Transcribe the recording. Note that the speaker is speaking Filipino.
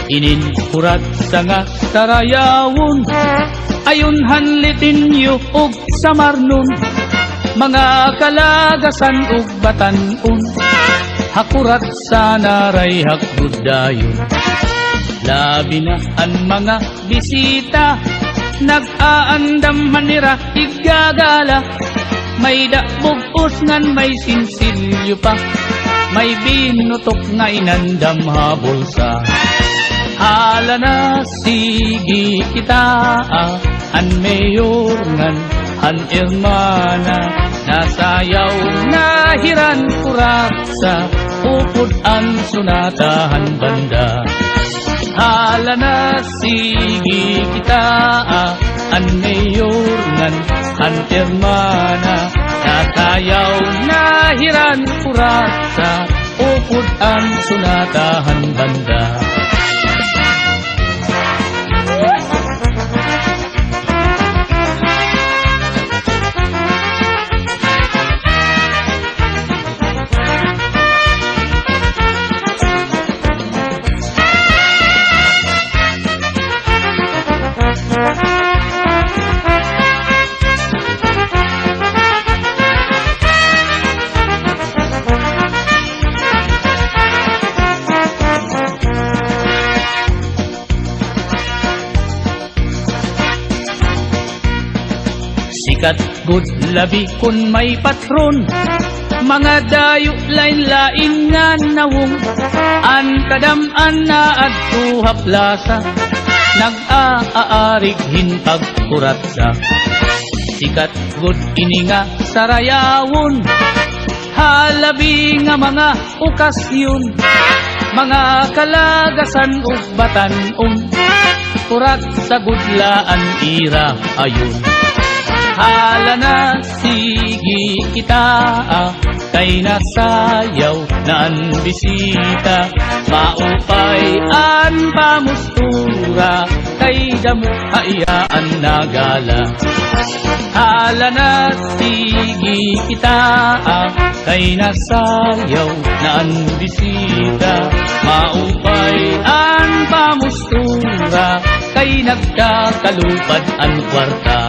inin kurat sa nga sarayawon, ayon hanlitin yu og samarnon, mga kalagasan ug batanon, hakurat sa naray hakbudayon. Labi na ang mga bisita, nag-aandam manira igagala, may dakbog ngan may sinsilyo pa, may binutok nga inandam habol sa. Hala na sige kita, an mayor ngan an irmana, nasayaw na hiran kurat sa upod ang sunatahan banda. Hala na sige kita, an mayor ngan an irmana, nasayaw na hiran kurat sa upod ang sunatahan banda. Sikat good labi kun may patron, mga dayo lain-lain nga nawong, an kadam-an na adto haplasa, nag-aarig hinpag kuratsa. Sikat good ini nga sarayawon, halabi nga mga okasyon, mga kalagasan ug batanon, kurat sa gudlaan ira ayon. Hala na sige kita, kay nasayaw na ang bisita, maupay an pamustura, kay damo hayaan na gala. Hala na sige kita, kay nasayaw na ang bisita, maupay an pamustura, kay nagkakalupad ang kwarta.